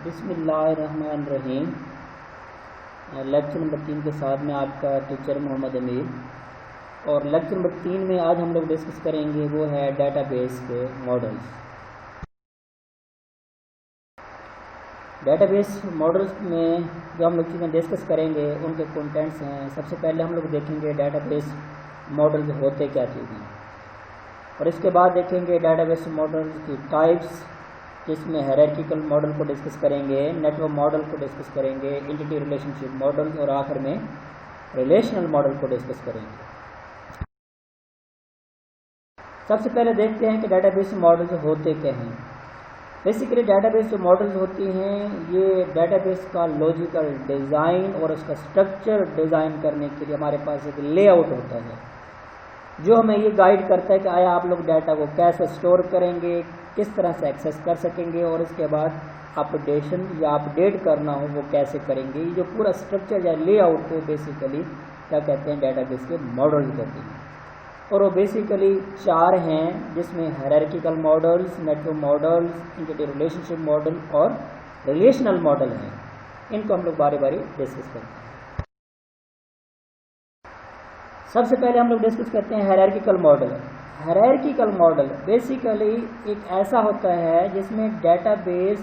بسم اللہ الرحمن الرحیم۔ لیکچر نمبر 3 کے ساتھ میں آپ کا ٹیچر محمد امیر، اور لیکچر نمبر 3 میں آج ہم لوگ ڈسکس کریں گے وہ ہے ڈیٹا بیس کے ماڈلز۔ ڈیٹا بیس ماڈلز میں جو ہم لوگ چیزیں ڈسکس کریں گے ان کے کنٹینٹس ہیں۔ سب سے پہلے ہم لوگ دیکھیں گے ڈیٹا بیس ماڈلز ہوتے کیا چیزیں، اور اس کے بعد دیکھیں گے ڈیٹا بیس ماڈلز کی ٹائپس، جس میں ہیرارکیکل ماڈل کو ڈسکس کریں گے، نیٹ ورک ماڈل کو ڈسکس کریں گے، انٹیٹی ریلیشن شپ ماڈل، اور آخر میں ریلیشنل ماڈل کو ڈسکس کریں گے۔ سب سے پہلے دیکھتے ہیں کہ ڈیٹا بیس ماڈلز ہوتے کیا ہیں۔ بیسیکلی ڈیٹا بیس جو ماڈلز ہوتی ہیں یہ ڈیٹا بیس کا لاجیکل ڈیزائن اور اس کا اسٹرکچر ڈیزائن کرنے کے لیے ہمارے پاس ایک لے آؤٹ ہوتا ہے جو ہمیں یہ گائیڈ کرتا ہے کہ آیا آپ لوگ ڈیٹا کو کیسے اسٹور کریں گے، کس طرح سے ایکسیس کر سکیں گے، اور اس کے بعد اپڈیشن یا اپڈیٹ کرنا ہو وہ کیسے کریں گے۔ یہ جو پورا اسٹرکچر یا لے آؤٹ کو بیسیکلی کیا کہتے ہیں، ڈیٹا بیس کے ماڈل کہتے ہیں، اور وہ بیسیکلی 4 ہیں، جس میں hierarchical models, network models, entity relationship model اور ریلیشنل ماڈل ہیں۔ ان کو ہم لوگ باری باری ڈسکس کرتے ہیں۔ سب سے پہلے ہم لوگ ڈسکس کرتے ہیں hierarchical model. Hierarchical model basically ایک ایسا ہوتا ہے جس میں ڈیٹا بیس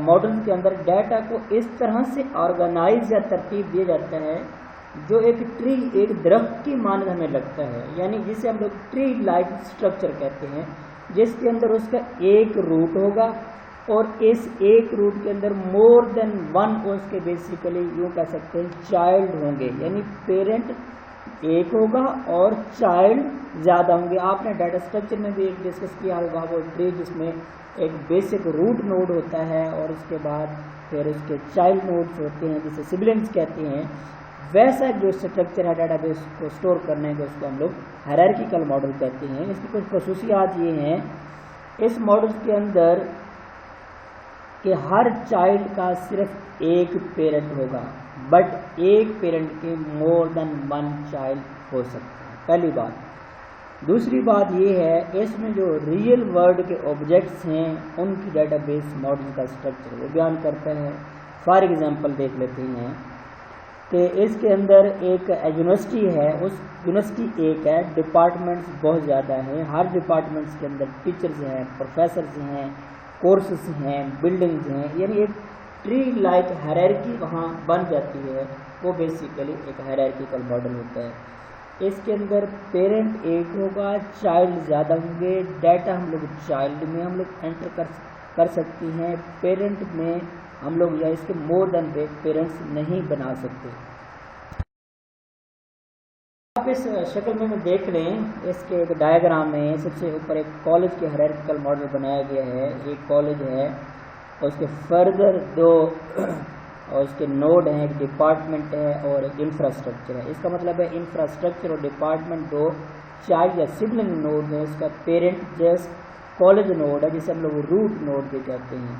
ماڈل کے اندر ڈیٹا کو اس طرح سے آرگنائز یا ترتیب دیا جاتا ہے جو ایک ٹری، ایک درخت کی مانند ہمیں لگتا ہے، یعنی جسے ہم لوگ ٹری لائک اسٹرکچر کہتے ہیں، جس کے اندر اس کا ایک روٹ ہوگا، اور اس ایک روٹ کے اندر مور دین ون اس کے بیسیکلی یوں کہہ سکتے ہیں چائلڈ ہوں گے، یعنی پیرنٹ ایک ہوگا اور چائلڈ زیادہ ہوں گے۔ آپ نے ڈیٹا اسٹرکچر میں بھی ایک ڈسکس کیا ہوگا وہ ٹری، جس میں ایک بیسک روٹ نوڈ ہوتا ہے اور اس کے بعد پھر اس کے چائلڈ نوڈز ہوتے ہیں جسے سبلنگز کہتے ہیں۔ ویسا جو اسٹرکچر ہے ڈیٹا بیس کو اسٹور کرنے کے، اس کو ہم لوگ ہیرارکیکل ماڈل کہتے ہیں۔ اس کی کچھ خصوصیات یہ ہیں، اس ماڈل کے اندر کہ ہر چائلڈ کا صرف ایک پیرنٹ ہوگا، بٹ ایک پیرنٹ کے مور دین ون چائلڈ ہو سکتا ہے، پہلی بات۔ دوسری بات یہ ہے اس میں جو ریئل ورلڈ کے آبجیکٹس ہیں ان کی ڈیٹا بیس ماڈل کا اسٹرکچر وہ بیان کرتا ہے۔ فار ایگزامپل دیکھ لیتے ہیں کہ اس کے اندر ایک یونیورسٹی ہے، اس یونیورسٹی ایک ہے، ڈپارٹمنٹس بہت زیادہ ہیں، ہر ڈپارٹمنٹس کے اندر ٹیچرز ہیں، پروفیسرز ہیں، کورسز ہیں، بلڈنگز ہیں، یعنی ایک ٹری لائک ہیرارکی وہاں بن جاتی ہے۔ وہ بیسیکلی ایک ہیرارکیکل ماڈل ہوتا ہے۔ اس کے اندر پیرنٹ ایک ہوگا، چائلڈ زیادہ ہوں گے، ڈیٹا ہم لوگ چائلڈ میں ہم لوگ انٹر کر سکتے ہیں، پیرنٹ میں ہم لوگ یا اس کے مور دین پیرنٹس نہیں بنا سکتے۔ آپ اس شکل میں دیکھ لیں، اس کے ایک ڈائیگرام میں سب سے اوپر ایک کالج کے ہیرارکیکل ماڈل بنایا گیا ہے۔ ایک کالج ہے، اس کے فردر 2 اور اس کے نوڈ ہیں، ایک ڈپارٹمنٹ ہے اور ایک انفراسٹرکچر ہے۔ اس کا مطلب ہے انفراسٹرکچر اور ڈپارٹمنٹ 2 چائلڈ یا سبلنگ نوڈ ہیں، اس کا پیرنٹ جسٹ کالج نوڈ ہے جسے ہم لوگ روٹ نوڈ بھی کہتے ہیں۔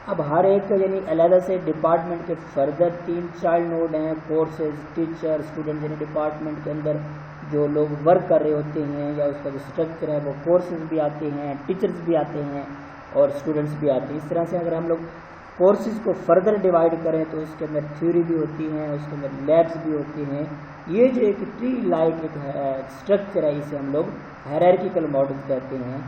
اب ہر ایک کا یعنی علیحدہ سے ڈپارٹمنٹ کے فردر 3 چائلڈ نوڈ ہیں، کورسز، ٹیچر، اسٹوڈنٹ، یعنی ڈپارٹمنٹ کے اندر جو لوگ ورک کر رہے ہوتے ہیں یا اس کا جو اسٹرکچر ہے وہ کورسز بھی آتے ہیں، ٹیچرز بھی آتے ہیں اور اسٹوڈنٹس بھی آتے ہیں۔ اس طرح سے اگر ہم لوگ کورسز کو فردر ڈیوائڈ کریں تو اس کے اندر تھیوری بھی ہوتی ہیں، اس کے اندر لیبس بھی ہوتی ہیں۔ یہ جو ایک ٹری لائک ایک اسٹرکچر ہے اسے ہم لوگ ہیرارکیکل ماڈل کہتے ہیں۔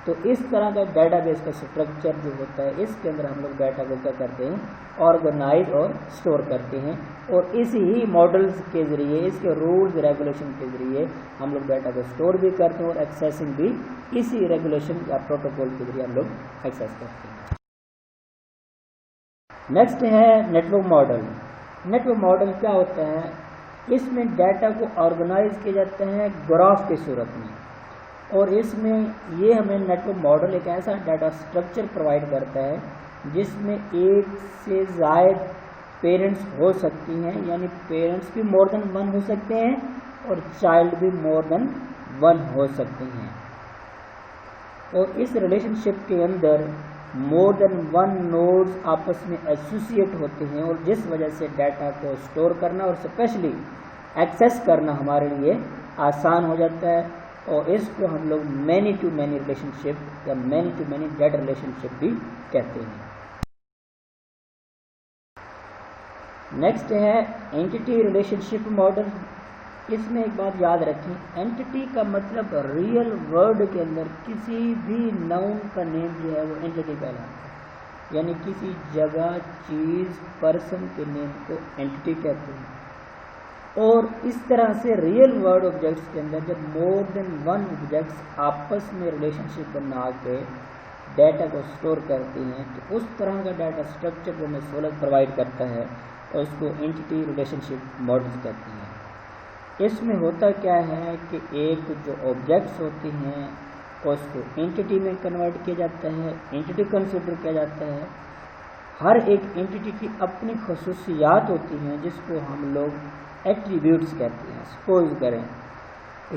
تو اس طرح کا ڈیٹا بیس کا اسٹرکچر جو ہوتا ہے اس کے اندر ہم لوگ ڈیٹا کو کیا کرتے ہیں، آرگنائز اور اسٹور کرتے ہیں، اور اسی ہی ماڈلز کے ذریعے، اس کے رولز ریگولیشن کے ذریعے ہم لوگ ڈیٹا کو اسٹور بھی کرتے ہیں اور ایکسیسنگ بھی اسی ریگولیشن یا پروٹوکول کے ذریعے ہم لوگ ایکسیس کرتے ہیں۔ نیکسٹ ہے network model. Network model کیا ہوتا ہے، اس میں ڈیٹا کو آرگنائز کیا جاتا ہے گراف کی صورت میں، اور اس میں یہ ہمیں نیٹ ورک ماڈل ایک ایسا ڈیٹا اسٹرکچر پرووائڈ کرتا ہے جس میں ایک سے زائد پیرنٹس ہو سکتی ہیں، یعنی پیرنٹس بھی مور دین 1 ہو سکتے ہیں اور چائلڈ بھی مور دین 1 ہو سکتے ہیں، اور اس ریلیشن شپ کے اندر مور دین 1 نوڈز آپس میں ایسوسیٹ ہوتے ہیں، اور جس وجہ سے ڈیٹا کو اسٹور کرنا اور اسپیشلی ایکسیس کرنا ہمارے لیے آسان ہو جاتا ہے، اور اس کو ہم لوگ many to many relationship یا many to many data relationship بھی کہتے ہیں۔ نیکسٹ ہے اینٹی ریلیشنشپ ماڈل. اس میں ایک بات یاد رکھیں, اینٹی کا مطلب ریئل ورلڈ کے اندر کسی بھی ناؤن کا نیم جو ہے وہ اینٹی کہلاتا ہے, یعنی کسی جگہ, چیز, پرسن کے نیم کو اینٹی کہتے ہیں. اور اس طرح سے ریئل ورلڈ آبجیکٹس کے اندر جب مور دین ون آبجیکٹس آپس میں ریلیشن شپ بنا کے ڈیٹا کو اسٹور کرتی ہیں تو اس طرح کا ڈیٹا اسٹرکچر جو ہمیں سہولت پرووائڈ کرتا ہے اور اس کو اینٹی ریلیشن شپ ماڈل کہتے ہیں. اس میں ہوتا کیا ہے کہ ایک جو آبجیکٹس ہوتی ہیں اس کو اینٹی میں کنورٹ کیا جاتا ہے, اینٹی کنسیڈر کیا جاتا ہے. ہر ایک اینٹی کی اپنی خصوصیات ہوتی ہیں جس کو ہم لوگ ایٹریبیوٹس کہتے ہیں. سپوز کریں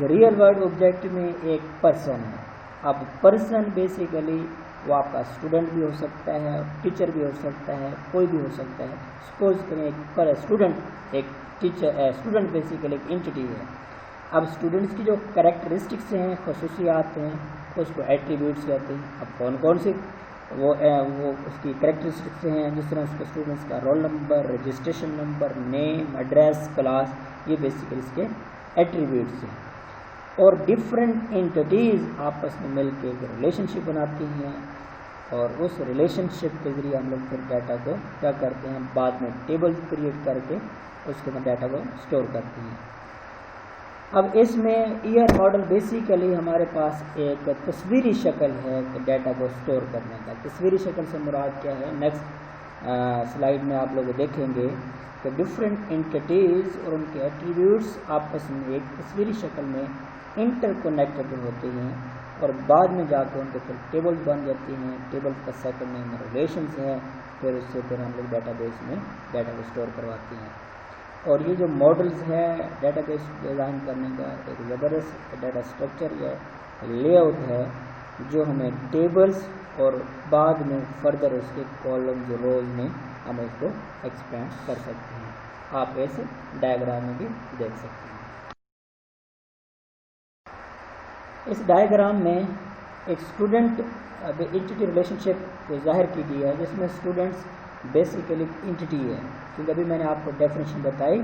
ریئل ورلڈ آبجیکٹ میں ایک پرسن ہے. اب پرسن بیسیکلی وہ آپ کا اسٹوڈنٹ بھی ہو سکتا ہے, ٹیچر بھی ہو سکتا ہے, کوئی بھی ہو سکتا ہے. سپوز کریں ایک اسٹوڈنٹ ایک ٹیچر, اسٹوڈنٹ بیسیکلی ایک اینٹی ہے. اب اسٹوڈنٹس کی جو کریکٹرسٹکس ہیں, خصوصیات ہیں, اس کو ایٹریبیوٹس کہتے ہیں. اب کون کون سے وہ اس کی کریکٹرسٹکس ہیں, جس طرح اس کے اسٹوڈنٹس کا رول نمبر, رجسٹریشن نمبر, نیم, ایڈریس, کلاس, یہ بیسیکلی اس کے ایٹریبیوٹس ہیں. اور ڈفرینٹ اینٹیز آپس میں مل کے ایک ریلیشن شپ بناتی ہیں اور اس ریلیشن شپ کے ذریعے ہم لوگ پھر ڈیٹا کو کیا کرتے ہیں, بعد میں ٹیبلز کریٹ کر کے اس کے اندر ڈیٹا کو اسٹور کرتے ہیں. اب اس میں ایئر ماڈل بیسیکلی ہمارے پاس ایک تصویری شکل ہے کہ ڈیٹا کو اسٹور کرنے کا. تصویری شکل سے مراد کیا ہے, نیکسٹ سلائیڈ میں آپ لوگ دیکھیں گے کہ ڈفرینٹ اینٹیز اور ان کے ایٹریبیوٹس آپس میں ایک تصویری شکل میں انٹر کنیکٹڈ ہوتے ہیں اور بعد میں جا کے ان کے پھر ٹیبلز بن جاتی ہیں. ٹیبلز کا سیکنڈ نیم ریلیشنز ہیں, پھر اس سے پھر ہم لوگ ڈیٹا بیس میں ڈیٹا کو اسٹور کرواتے ہیں. اور یہ جو ماڈلز ہے ڈیٹا بیس ڈیزائن کرنے کا ایک زبردست ڈیٹا اسٹرکچر یا لے آؤٹ ہے جو ہمیں ٹیبلز اور بعد میں فردر اس کے کالمز روز میں ہم اس کو ایکسپینڈ کر سکتے ہیں. آپ ایسے ڈائیگرام میں بھی دیکھ سکتے ہیں. اس ڈائیگرام میں ایک اسٹوڈنٹ اینٹی ریلیشن شپ کو ظاہر کی گئی ہے جس میں اسٹوڈنٹس بیسیکلی اینٹی ہے. کیونکہ ابھی میں نے آپ کو ڈیفینیشن بتائی,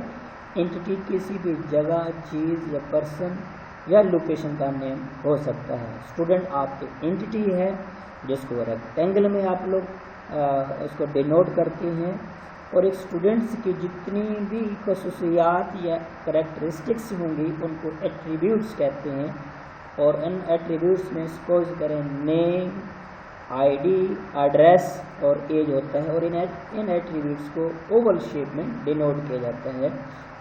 اینٹی کسی بھی جگہ, چیز یا پرسن یا لوکیشن کا نیم ہو سکتا ہے. اسٹوڈنٹ آپ کے اینٹی ہے جس کو ریکٹینگل میں آپ لوگ اس کو ڈینوٹ کرتے ہیں. اور ایک اسٹوڈنٹس کی جتنی بھی خصوصیات یا کریکٹرسٹکس ہوں گی ان کو ایٹریبیوٹس کہتے ہیں. اور ان ایٹریبیوٹس میں سپوز کریں نیم, آئی ڈی, ایڈریس اور ایج ہوتا ہے. اور ان ایٹریبیوٹس کو اوول شیپ میں ڈینوٹ کیا جاتا ہے.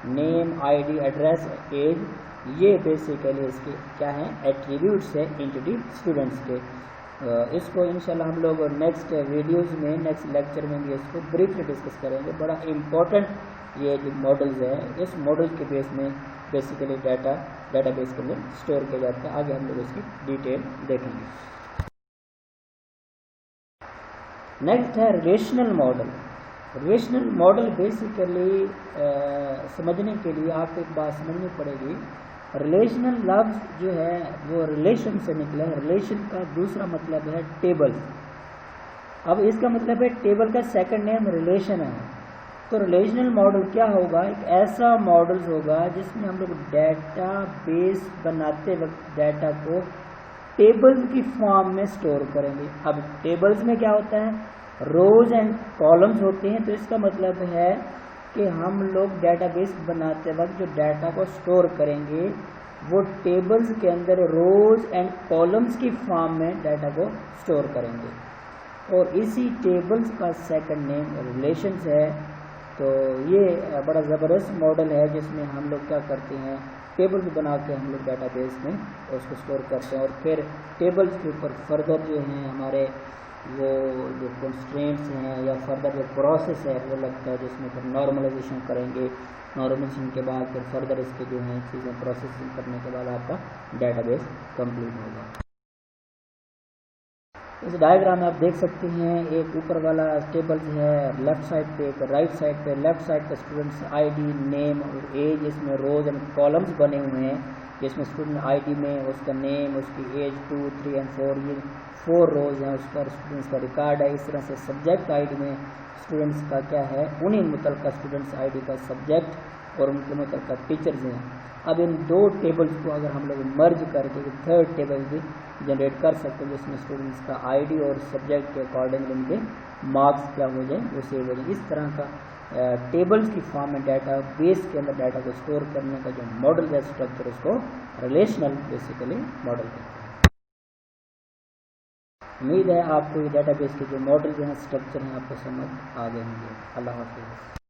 نیم, آئی ڈی, ایڈریس, ایج, یہ بیسیکلی اس کے کیا ہیں, ایٹریبیوٹس ہیں اینٹی اسٹوڈنٹس کے. اس کو انشاءاللہ ہم لوگ نیکسٹ ویڈیوز میں, نیکسٹ لیکچر میں بھی اس کو بریفلی ڈسکس کریں گے. بڑا امپورٹنٹ یہ جو ماڈلز ہیں, اس ماڈل کے بیس میں بیسیکلی ڈیٹا بیس کے اندر اسٹور کیا جاتا ہے. آگے ہم لوگ اس کی ڈیٹیل دیکھیں گے. نیکسٹ ہے relational model. Relational model basically سمجھنے کے لیے آپ کو ایک بات سمجھنی پڑے گی. ریلیشنل لفظ جو ہے وہ ریلیشن سے نکلا ہے. ریلیشن کا دوسرا مطلب ہے ٹیبل. اب اس کا مطلب ہے ٹیبل کا سیکنڈ نیم ریلیشن ہے. تو ریلیشنل ماڈل کیا ہوگا, ایک ایسا ماڈل ہوگا جس میں ہم لوگ ڈیٹا بیس بناتے وقت ڈیٹا کو ٹیبلز کی فارم میں اسٹور کریں گے. اب ٹیبلز میں کیا ہوتا ہے, روز اینڈ کالمز ہوتے ہیں. تو اس کا مطلب ہے کہ ہم لوگ ڈیٹا بیس بناتے وقت جو ڈیٹا کو اسٹور کریں گے وہ ٹیبلز کے اندر روز اینڈ کالمز کی فارم میں ڈیٹا کو اسٹور کریں گے. اور اسی ٹیبلز کا سیکنڈ نیم ریلیشنز ہے. تو یہ بڑا زبردست ماڈل ہے جس میں ہم لوگ کیا کرتے ہیں, ٹیبلز بنا کے ہم لوگ ڈیٹا بیس میں اس کو اسٹور کرتے ہیں. اور پھر ٹیبلز کے اوپر فردر جو ہیں ہمارے وہ جو کنسٹرینٹس ہیں یا فردر جو پروسیس ہے وہ لگتا ہے, جس میں پھر نارملائزیشن کریں گے. نارملائزیشن کے بعد پھر فردر اس کے جو ہیں چیزیں پروسیسنگ کرنے کے بعد آپ کا ڈیٹا بیس کمپلیٹ ہوگا. اس ڈائیگرام میں آپ دیکھ سکتے ہیں ایک اوپر والا ٹیبلز ہے لیفٹ سائڈ پہ, ایک رائٹ سائڈ پہ. لیفٹ سائڈ پہ اسٹوڈنٹس آئی ڈی, نیم اور ایج, اس میں روز اینڈ کالمز بنے ہوئے ہیں. جس میں اسٹوڈنٹ آئی ڈی میں اس کا نیم، اس کی ایج 2 3 اینڈ 4 یہ 4 روز ہیں، اس پر اسٹوڈنٹس کا ریکارڈ ہے. اس طرح سے سبجیکٹ آئی ڈی میں اسٹوڈنٹس کا کیا ہے، انہیں متعلقہ اسٹوڈنٹس آئی ڈی کا سبجیکٹ اور ان کے متعلقہ ٹیچرز ہیں. اب ان دو ٹیبلز کو اگر ہم لوگ مرج کر کے تھرڈ ٹیبل بھی جنریٹ کر سکتے ہیں جس میں اسٹوڈنٹس کا آئی ڈی اور سبجیکٹ کے اکارڈنگ ان کے مارکس کیا ہو جائیں وہ سیو ہو جائیں. اس طرح کا ٹیبلز کی فارم میں ڈیٹا بیس کے اندر ڈیٹا کو اسٹور کرنے کا جو ماڈل ہے اسٹرکچر، اس کو ریلیشنل بیسیکلی ماڈل کہتے ہیں. امید ہے آپ کو یہ ڈیٹا بیس کے جو ماڈل جو ہیں اسٹرکچر ہیں آپ کو سمجھ آ گئے ہوں گے. اللہ حافظ.